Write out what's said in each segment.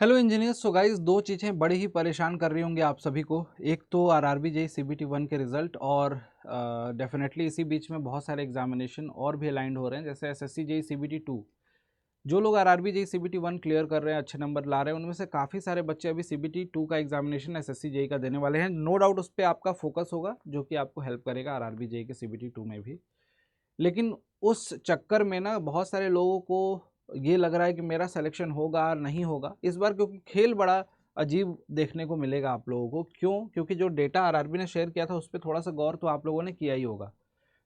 Hello engineers. So guys, दो चीज़ें बड़ी ही परेशान कर रही होंगी आप सभी को। एक तो आरआरबी जेईई सीबीटी 1 के रिजल्ट और डेफिनेटली इसी बीच में बहुत सारे एग्जामिनेशन और भी अलाइंड हो रहे हैं, जैसे एसएससी जेईई सीबीटी 2। जो लोग आरआरबी जेईई सीबीटी 1 क्लियर कर रहे हैं, अच्छे नंबर ला रहे हैं, उनमें से काफ़ी सारे बच्चे अभी सीबीटी 2 का एग्जामिनेशन एसएससी जेईई का देने वाले हैं। नो डाउट उस पर आपका फोकस होगा, जो कि आपको हेल्प करेगा आरआरबी जेईई के सीबीटी 2 में भी। लेकिन उस चक्कर में ना बहुत सारे लोगों को ये लग रहा है कि मेरा सिलेक्शन होगा नहीं होगा इस बार, क्योंकि खेल बड़ा अजीब देखने को मिलेगा आप लोगों को। क्यों? क्योंकि जो डेटा आरआरबी ने शेयर किया था उस पर थोड़ा सा गौर तो आप लोगों ने किया ही होगा।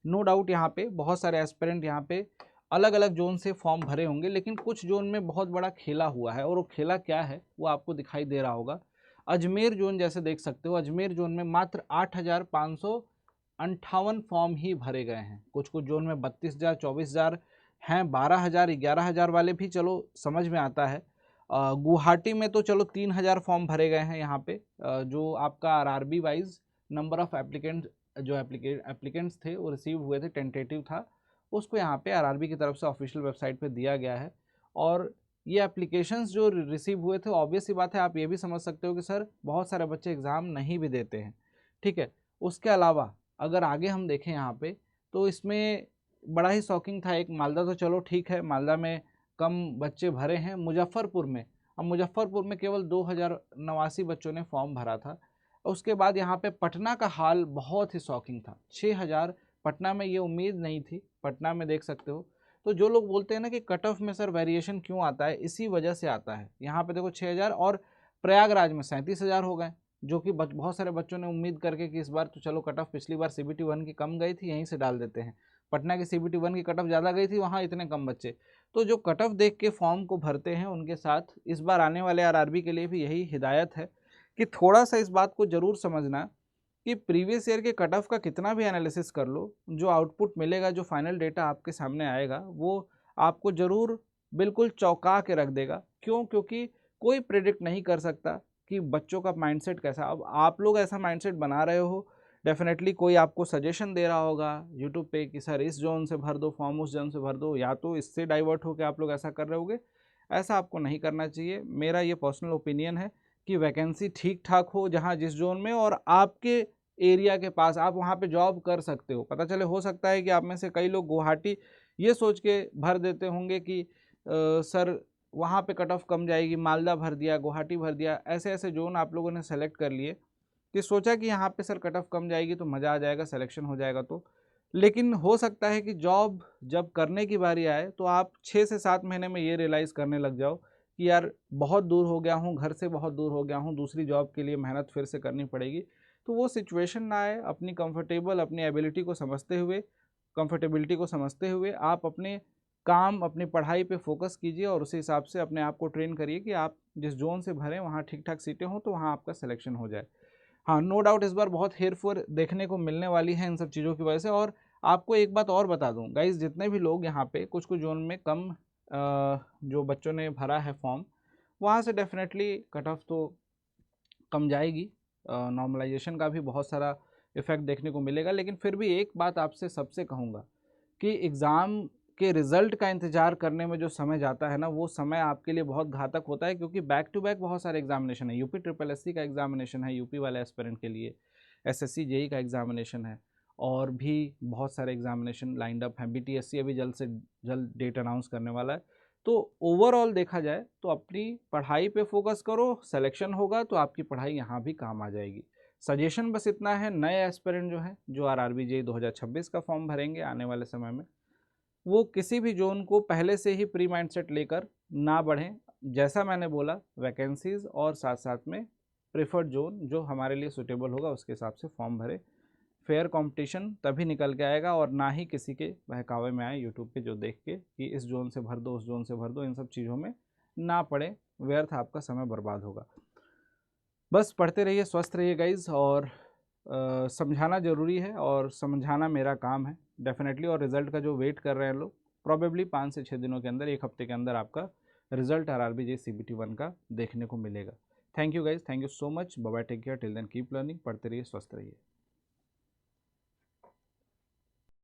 नो डाउट यहाँ पे बहुत सारे एस्पिरेंट यहाँ पे अलग अलग जोन से फॉर्म भरे होंगे, लेकिन कुछ जोन में बहुत बड़ा खेला हुआ है, और वो खेला क्या है वो आपको दिखाई दे रहा होगा। अजमेर जोन जैसे देख सकते हो, अजमेर जोन में मात्र 8,558 फॉर्म ही भरे गए हैं। कुछ कुछ जोन में 32,000 24,000 हैं, 12,000 11,000 वाले भी चलो समझ में आता है। गुवाहाटी में तो चलो 3,000 फॉर्म भरे गए हैं यहाँ पे। जो आपका RRB wise number of applicant जो एप्लीकेंट्स थे वो रिसीव हुए थे, टेंटेटिव था, उसको यहाँ पे आरआरबी की तरफ से ऑफिशियल वेबसाइट पे दिया गया है। और ये एप्लीकेशंस जो रिसीव हुए थे, ऑब्वियस सी बात है, आप ये भी समझ सकते हो कि सर बहुत सारे बच्चे एग्ज़ाम नहीं भी देते हैं। ठीक है। उसके अलावा अगर आगे हम देखें यहाँ पे, तो इसमें बड़ा ही शॉकिंग था। एक मालदा तो चलो ठीक है, मालदा में कम बच्चे भरे हैं। मुजफ्फरपुर में, अब मुजफ्फरपुर में केवल 2,089 बच्चों ने फॉर्म भरा था। उसके बाद यहाँ पे पटना का हाल बहुत ही शॉकिंग था, 6,000। पटना में ये उम्मीद नहीं थी। पटना में देख सकते हो। तो जो लोग बोलते हैं ना कि कट ऑफ में सर वेरिएशन क्यों आता है, इसी वजह से आता है। यहाँ पे देखो 6,000, और प्रयागराज में 37,000 हो गए, जो कि बहुत सारे बच्चों ने उम्मीद करके कि इस बार तो चलो कट ऑफ पिछली बार सीबीटी 1 की कम गई थी, यहीं से डाल देते हैं। पटना की सीबीटी 1 की कट ऑफ ज़्यादा गई थी, वहाँ इतने कम बच्चे। तो जो कट ऑफ देख के फॉर्म को भरते हैं, उनके साथ इस बार आने वाले आरआरबी के लिए भी यही हिदायत है कि थोड़ा सा इस बात को ज़रूर समझना कि प्रीवियस ईयर के कट ऑफ का कितना भी एनालिसिस कर लो, जो आउटपुट मिलेगा, जो फाइनल डेटा आपके सामने आएगा, वो आपको ज़रूर बिल्कुल चौंका के रख देगा। क्यों? क्योंकि कोई प्रेडिक्ट नहीं कर सकता कि बच्चों का माइंडसेट कैसा। अब आप लोग ऐसा माइंडसेट बना रहे हो, डेफिनेटली कोई आपको सजेशन दे रहा होगा यूट्यूब पे कि सर इस जोन से भर दो फॉर्म, उस जोन से भर दो, या तो इससे डाइवर्ट होकर आप लोग ऐसा कर रहे होगे। ऐसा आपको नहीं करना चाहिए। मेरा ये पर्सनल ओपिनियन है कि वैकेंसी ठीक ठाक हो जहाँ जिस जोन में, और आपके एरिया के पास आप वहाँ पे जॉब कर सकते हो। पता चले, हो सकता है कि आप में से कई लोग गुवाहाटी ये सोच के भर देते होंगे कि सर वहाँ पे कट ऑफ कम जाएगी, मालदा भर दिया, गुवाहाटी भर दिया। ऐसे ऐसे जोन आप लोगों ने सेलेक्ट कर लिए कि सोचा कि यहाँ पे सर कट ऑफ कम जाएगी तो मज़ा आ जाएगा, सिलेक्शन हो जाएगा। तो लेकिन हो सकता है कि जॉब जब करने की बारी आए तो आप 6 से 7 महीने में ये रियलाइज़ करने लग जाओ कि यार बहुत दूर हो गया हूँ, घर से बहुत दूर हो गया हूँ, दूसरी जॉब के लिए मेहनत फिर से करनी पड़ेगी। तो वो सिचुएशन ना आए। अपनी कंफर्टेबल, अपनी एबिलिटी को समझते हुए, कंफर्टेबिलिटी को समझते हुए आप अपने काम, अपनी पढ़ाई पे फोकस कीजिए, और उसी हिसाब से अपने आप को ट्रेन करिए कि आप जिस जोन से भरें वहाँ ठीक ठाक सीटें हों, तो वहाँ आपका सिलेक्शन हो जाए। हाँ, नो डाउट इस बार बहुत हेर-फेर देखने को मिलने वाली है इन सब चीज़ों की वजह से। और आपको एक बात और बता दूँ गाइज़, जितने भी लोग यहाँ पे कुछ-कुछ जोन में कम जो बच्चों ने भरा है फॉर्म, वहाँ से डेफ़िनेटली कट ऑफ तो कम जाएगी। नॉर्मलाइज़ेशन का भी बहुत सारा इफ़ेक्ट देखने को मिलेगा। लेकिन फिर भी एक बात आपसे सबसे कहूँगा कि एग्ज़ाम के रिज़ल्ट का इंतज़ार करने में जो समय जाता है ना, वो समय आपके लिए बहुत घातक होता है, क्योंकि बैक टू बैक बहुत सारे एग्ज़ामिनेशन है। यूपी ट्रिपल एससी का एग्ज़ामिनेशन है यूपी वाले एस्पिरेंट के लिए, एसएससी जेईई का एग्ज़ामिनेशन है, और भी बहुत सारे एग्ज़ामिनेशन लाइंड अप हैं। बीटीएससी अभी जल्द से जल्द डेट अनाउंस करने वाला है। तो ओवरऑल देखा जाए तो अपनी पढ़ाई पे फोकस करो, सिलेक्शन होगा तो आपकी पढ़ाई यहाँ भी काम आ जाएगी। सजेशन बस इतना है, नए एस्पिरेंट जो हैं, जो आरआरबी जेईई 2026 का फॉर्म भरेंगे आने वाले समय में, वो किसी भी जोन को पहले से ही प्री माइंडसेट लेकर ना बढ़ें। जैसा मैंने बोला, वैकेंसीज़ और साथ साथ में प्रेफर्ड जोन जो हमारे लिए सूटेबल होगा उसके हिसाब से फॉर्म भरें। फेयर कंपटीशन तभी निकल के आएगा, और ना ही किसी के बहकावे में आए यूट्यूब पे जो देख के कि इस जोन से भर दो, उस जोन से भर दो, इन सब चीज़ों में ना पड़े। व्यर्थ आपका समय बर्बाद होगा। बस पढ़ते रहिए, स्वस्थ रहिए गाइज, और समझाना ज़रूरी है और समझाना मेरा काम है डेफिनेटली। और रिज़ल्ट का जो वेट कर रहे हैं लोग, प्रॉबेबली 5 से 6 दिनों के अंदर, 1 हफ्ते के अंदर आपका रिजल्ट आरआरबी जेईई सीबीटी 1 का देखने को मिलेगा। Thank you guys, thank you so much. Bye bye, take care, till then keep learning. पढ़ते रहिए, स्वस्थ रहिए।